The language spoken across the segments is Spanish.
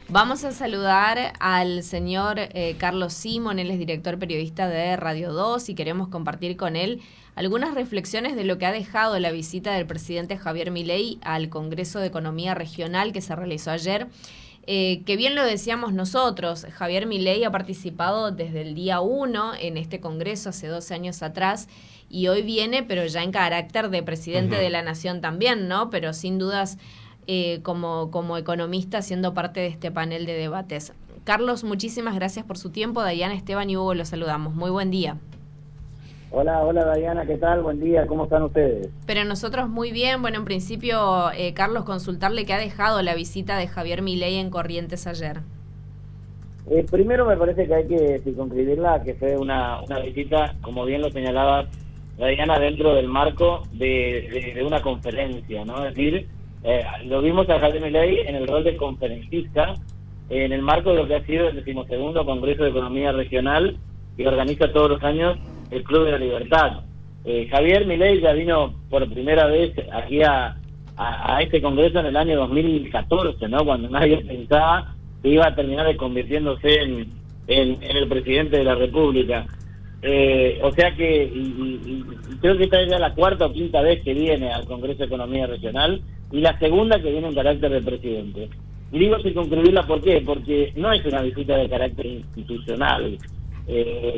Vamos a saludar al señor Carlos Simón, él es director periodista de Radio 2 y queremos compartir con él algunas reflexiones de lo que ha dejado la visita del presidente Javier Milei al Congreso de Economía Regional que se realizó ayer. Que bien lo decíamos nosotros, Javier Milei ha participado desde el día 1 en este Congreso hace 12 años atrás y hoy viene, pero ya en carácter de presidente de la Nación también, ¿no? Pero sin dudas como economista siendo parte de este panel de debates. Carlos, muchísimas gracias por su tiempo. Dayana, Esteban y Hugo los saludamos. Muy buen día. Hola Dayana, ¿qué tal? Buen día, ¿cómo están ustedes? Pero nosotros muy bien. Bueno, en principio, Carlos, consultarle qué ha dejado la visita de Javier Milei en Corrientes ayer. Primero me parece que hay que circunscribirla, que fue una visita, como bien lo señalaba Dayana, dentro del marco de una conferencia, ¿no? Es decir, lo vimos a Javier Milei en el rol de conferencista, en el marco de lo que ha sido el 12º Congreso de Economía Regional, que organiza todos los años el Club de la Libertad. Javier Milei ya vino por primera vez aquí a este congreso en el año 2014, ¿no? Cuando nadie pensaba que iba a terminar convirtiéndose en el presidente de la República. O sea que y creo que esta es ya la cuarta o quinta vez que viene al Congreso de Economía Regional y la segunda que viene en carácter de presidente. Y digo circunscribirla, ¿por qué? Porque no es una visita de carácter institucional,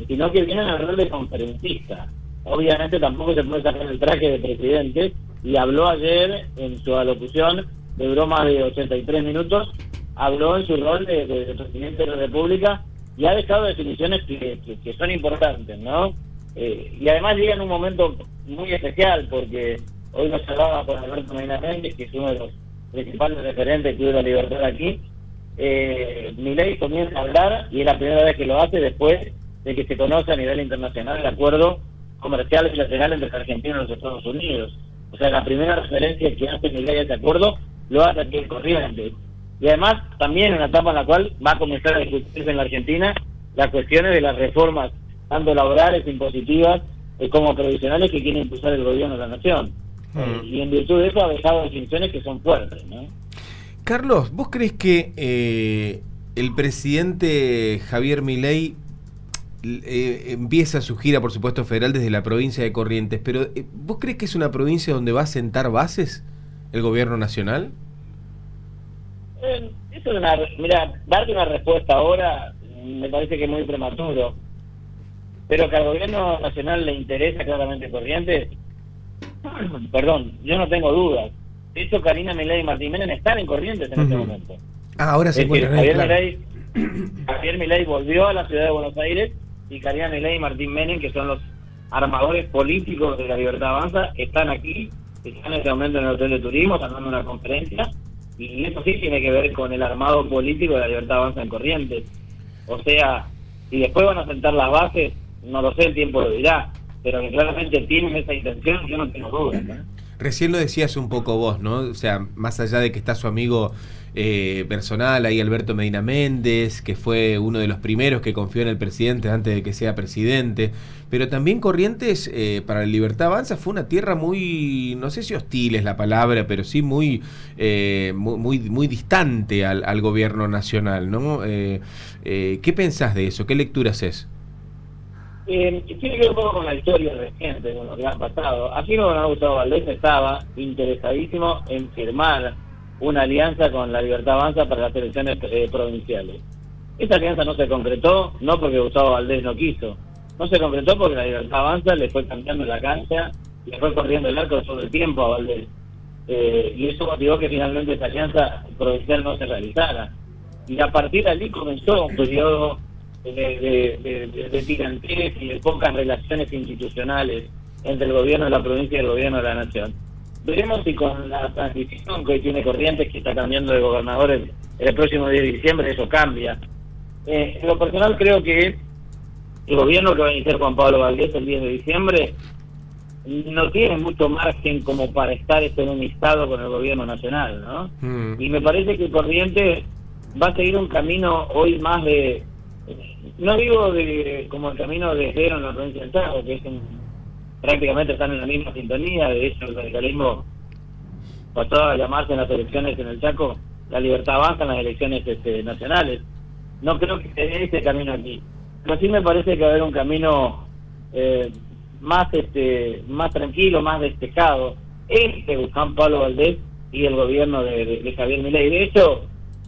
sino que viene en el rol de conferencista. Obviamente tampoco se puede sacar el traje de presidente, y habló ayer en su alocución, de broma de 83 minutos, habló en su rol de presidente de la República y ha dejado definiciones que son importantes, ¿no? Y además llega en un momento muy especial, porque hoy nos hablaba con Alberto Medina Méndez, que es uno de los principales referentes del Club de la Libertad aquí. Milei comienza a hablar y es la primera vez que lo hace después de que se conoce a nivel internacional el acuerdo comercial bilateral entre Argentina y los Estados Unidos. O sea, la primera referencia que hace Milei a este acuerdo lo hace aquí en Corrientes. Y además también en una etapa en la cual va a comenzar a discutirse en la Argentina las cuestiones de las reformas, tanto laborales, impositivas, como previsionales, que quiere impulsar el gobierno de la Nación. Y en virtud de eso ha dejado definiciones que son fuertes, ¿no? Carlos, ¿vos crees que el presidente Javier Milei empieza su gira, por supuesto, federal desde la provincia de Corrientes, pero ¿vos crees que es una provincia donde va a sentar bases el gobierno nacional? Eso es mira, darte una respuesta ahora me parece que es muy prematuro, pero que al gobierno nacional le interesa claramente Corrientes, perdón, yo no tengo dudas. De hecho, Karina Milei y Martín Menem están en Corrientes en este momento. Ahora se encuentran Javier claro. Javier Milei volvió a la ciudad de Buenos Aires y Karina Milei y Martín Menem, que son los armadores políticos de la Libertad Avanza, están aquí, están en este momento en el Hotel de Turismo, están dando una conferencia, y eso sí tiene que ver con el armado político de la Libertad Avanza en Corrientes. O sea, si después van a sentar las bases, no lo sé, el tiempo lo dirá, pero que claramente tienen esa intención, yo no tengo dudas, ¿no? Recién lo decías un poco vos, ¿no? O sea, más allá de que está su amigo personal, ahí Alberto Medina Méndez, que fue uno de los primeros que confió en el presidente antes de que sea presidente, pero también Corrientes, para la Libertad Avanza, fue una tierra muy, no sé si hostil es la palabra, pero sí muy distante al gobierno nacional, ¿no? ¿Qué pensás de eso? ¿Qué lectura haces? Tiene que ver un poco con la historia reciente, con lo que ha pasado. Aquí no Gustavo Valdés estaba interesadísimo en firmar una alianza con la Libertad Avanza para las elecciones provinciales. Esa alianza no se concretó, no porque Gustavo Valdés no quiso, no se concretó porque la Libertad Avanza le fue cambiando la cancha, le fue corriendo el arco todo el tiempo a Valdés. Y eso motivó que finalmente esa alianza provincial no se realizara. Y a partir de allí comenzó un periodo de tirantes y de pocas relaciones institucionales entre el gobierno de la provincia y el gobierno de la nación. Veremos si con la transición que hoy tiene Corrientes, que está cambiando de gobernadores el próximo 10 de diciembre, eso cambia. En lo personal creo que el gobierno que va a iniciar Juan Pablo Valdés el 10 de diciembre no tiene mucho margen como para estar enemistado con el gobierno nacional, ¿no? Y me parece que Corrientes va a seguir un camino hoy más de, no digo como el camino de Cero en la provincia del Chaco, que es prácticamente están en la misma sintonía. De hecho el radicalismo pasó a llamarse en las elecciones en el Chaco la Libertad Avanza en las elecciones nacionales. No creo que se dé ese camino aquí, pero sí me parece que va a haber un camino más tranquilo, más despejado entre Juan Pablo Valdés y el gobierno de Javier Milei. De hecho,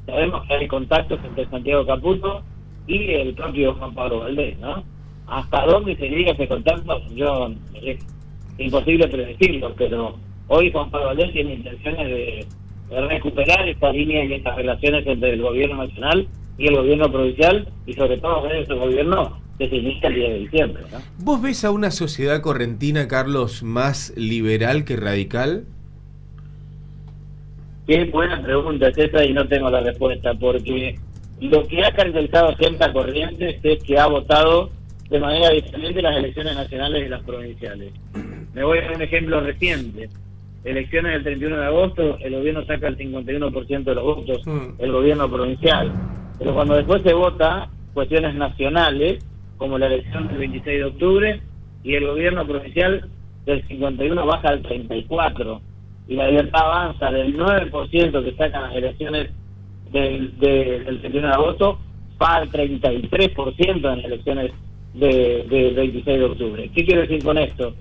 sabemos que hay contactos entre Santiago Caputo y el propio Juan Pablo Valdés, ¿no? Hasta dónde se llega ese contacto, yo es imposible predecirlo, pero hoy Juan Pablo Valdés tiene intenciones de recuperar esta línea y estas relaciones entre el gobierno nacional y el gobierno provincial, y sobre todo ver ese gobierno que se inicia el 10 de diciembre, ¿no? ¿Vos ves a una sociedad correntina, Carlos, más liberal que radical? Qué buena pregunta es esa y no tengo la respuesta, porque lo que ha caracterizado siempre a Corrientes es que ha votado de manera diferente las elecciones nacionales y las provinciales. Me voy a dar un ejemplo reciente. Elecciones del 31 de agosto, el gobierno saca el 51% de los votos, el gobierno provincial. Pero cuando después se vota cuestiones nacionales, como la elección del 26 de octubre, y el gobierno provincial del 51 baja al 34%, y la Libertad Avanza del 9% que sacan las elecciones del 31 de agosto, va al 33% en las elecciones del 26 de octubre. ¿Qué quiero decir con esto?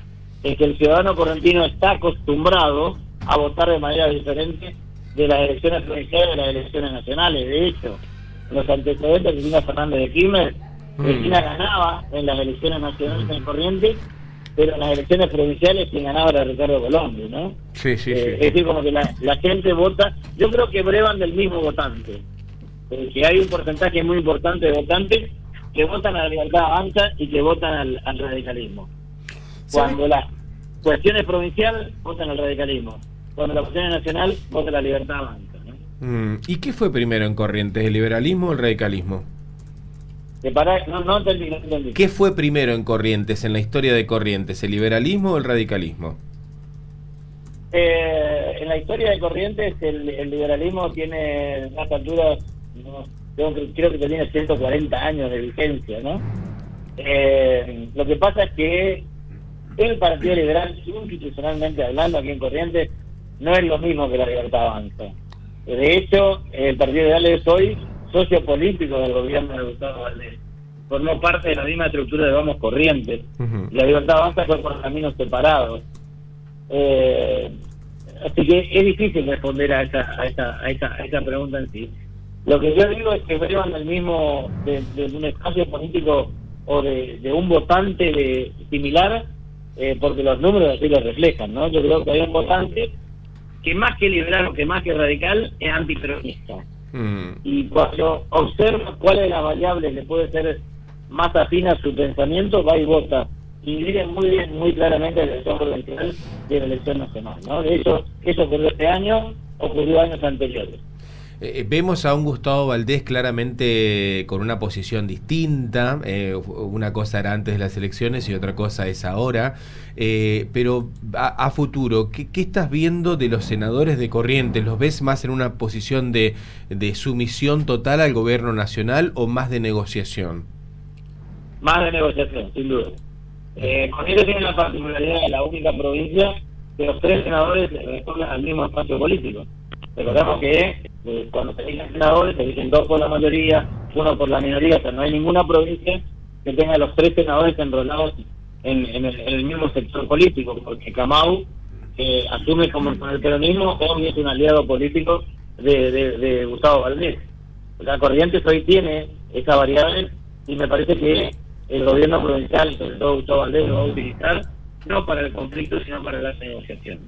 Es que el ciudadano correntino está acostumbrado a votar de manera diferente de las elecciones provinciales a las elecciones nacionales. De hecho, los antecedentes de Cristina Fernández de Kirchner, Cristina ganaba en las elecciones nacionales en Corrientes, pero en las elecciones provinciales quien ganaba era Ricardo Colombo, ¿no? Sí. Es decir, como que la gente vota, yo creo que brevan del mismo votante, que hay un porcentaje muy importante de votantes que votan a la Libertad Avanza y que votan al radicalismo. Cuando la cuestión es provincial, votan al radicalismo. Cuando la cuestión es nacional, votan a la Libertad Avanza, ¿no? ¿Y qué fue primero en Corrientes, el liberalismo o el radicalismo? No entendí. ¿Qué fue primero en Corrientes, en la historia de Corrientes, el liberalismo o el radicalismo? En la historia de Corrientes, el liberalismo tiene a estas alturas, creo que tiene 140 años de vigencia, ¿no? Lo que pasa es que el Partido Liberal, institucionalmente hablando, aquí en Corrientes, no es lo mismo que la Libertad Avanza. De hecho, el Partido Liberal es hoy socio político del gobierno de Gustavo Valdés. Formó parte de la misma estructura de Vamos Corrientes. La Libertad Avanza fue por caminos separados. Así que es difícil responder a esa pregunta en sí. Lo que yo digo es que brevan del mismo, de un espacio político o de un votante similar, porque los números así lo reflejan, ¿no? Yo creo que hay un votante que más que liberal o que más que radical es antiperonista. Y cuando observa cuál es la variable que puede ser más afín a su pensamiento, va y vota. Y miren muy claramente la elección provincial de la elección nacional, ¿no? De hecho, eso ocurrió este año, ocurrió años anteriores. Vemos a un Gustavo Valdés claramente con una posición distinta. Una cosa era antes de las elecciones y otra cosa es ahora. Pero a futuro, ¿qué estás viendo de los senadores de Corrientes? ¿Los ves más en una posición de sumisión total al gobierno nacional o más de negociación? Más de negociación, sin duda. Corrientes tiene la particularidad de la única provincia que los 3 senadores responden al mismo espacio político. Recordamos que cuando se eligen senadores, se eligen 2 por la mayoría, 1 por la minoría, o sea, no hay ninguna provincia que tenga los 3 senadores enrolados en el mismo sector político, porque Camau asume como con el peronismo o es un aliado político de Gustavo Valdés. La Corrientes hoy tiene esa variable y me parece que el gobierno provincial, sobre todo Gustavo Valdés, lo va a utilizar no para el conflicto, sino para la negociación.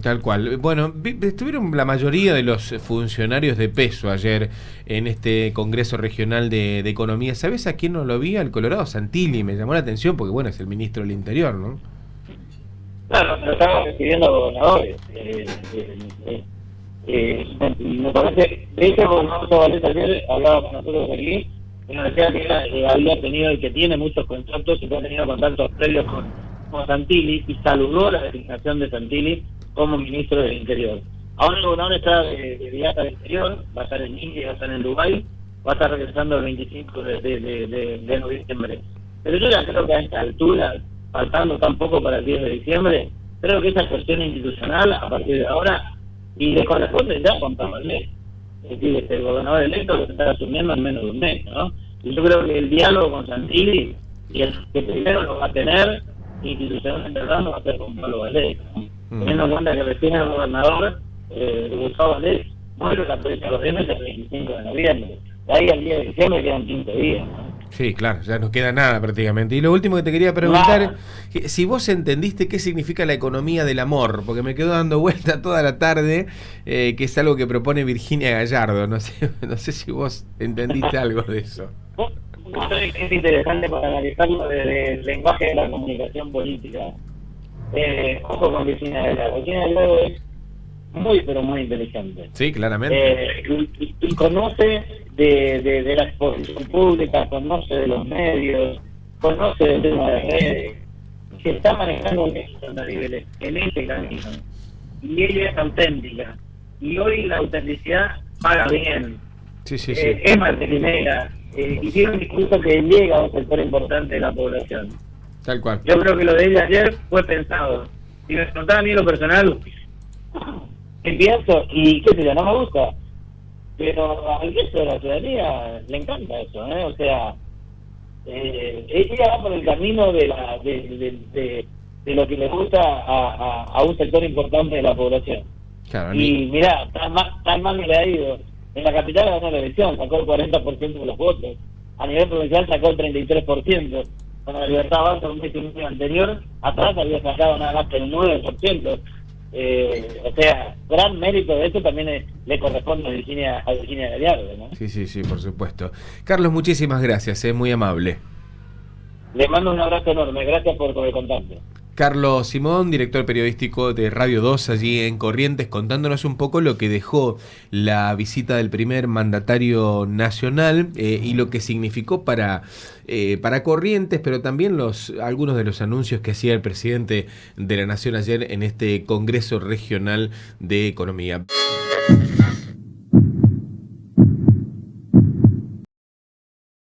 Tal cual. Bueno, estuvieron la mayoría de los funcionarios de peso ayer en este Congreso Regional de Economía. ¿Sabes a quién no lo vi? Al Colorado Santilli. Me llamó la atención porque, bueno, es el ministro del Interior, ¿no? Claro, pero estaba recibiendo a gobernadores. Me parece, de hecho, el gobernador Valdés ayer hablaba con nosotros aquí y nos decía que había tenido y que tiene muchos contactos y que ha tenido contactos previos con Santilli y saludó la designación de Santilli como ministro del Interior. Ahora el gobernador está de viaje al exterior, va a estar en India, va a estar en Dubái, va a estar regresando el 25 de noviembre. Pero yo ya creo que a esta altura, faltando tan poco para el 10 de diciembre, creo que esa cuestión institucional, a partir de ahora, y le corresponde ya a Juan Pablo Valdés. Es decir, el gobernador electo lo está asumiendo en menos de un mes, ¿no? Y yo creo que el diálogo con Santilli, y el que primero lo va a tener institucionalmente hablando, va a ser con Pablo Valdés, ¿no? Teniendo en cuenta que recién el gobernador, Gustavo Valdés, muere la provincia de Corrientes el 25 de noviembre. De ahí al 10 de diciembre quedan 15 días, ¿no? Sí, claro, ya no queda nada prácticamente. Y lo último que te quería preguntar, si vos entendiste qué significa la economía del amor, porque me quedo dando vuelta toda la tarde, que es algo que propone Virginia Gallardo. No sé si vos entendiste algo de eso. Es interesante para analizarlo desde el lenguaje de la comunicación política. Ojo con Virginia Gallardo. Virginia Gallardo es muy, pero muy inteligente. Sí, claramente. Y conoce de la exposición pública, conoce de los medios, conoce del tema de redes, se está manejando en estos niveles, en ese camino. Y ella es auténtica. Y hoy la autenticidad paga bien. Sí. Es marketinera. Y tiene un discurso que llega a un sector importante de la población. Tal cual. Yo creo que lo de ella ayer fue pensado. Si me preguntaba a mí lo personal, pienso, y qué sé yo, no me gusta. Pero al resto de la ciudadanía le encanta eso, ¿eh? O sea, ella va por el camino de lo que le gusta a un sector importante de la población. Claro, y mirá, tan mal le ha ido. En la capital ganó la elección, sacó el 40% de los votos. A nivel provincial sacó el 33%. Con la Libertad Avanza, un mes y medio anterior, atrás había sacado nada más que el 9%. O sea, gran mérito de eso también le corresponde a Virginia Gallardo, ¿no? Sí, por supuesto. Carlos, muchísimas gracias, muy amable. Le mando un abrazo enorme, gracias por el contacto. Carlos Simón, director periodístico de Radio 2 allí en Corrientes, contándonos un poco lo que dejó la visita del primer mandatario nacional y lo que significó para Corrientes, pero también algunos de los anuncios que hacía el presidente de la Nación ayer en este Congreso Regional de Economía.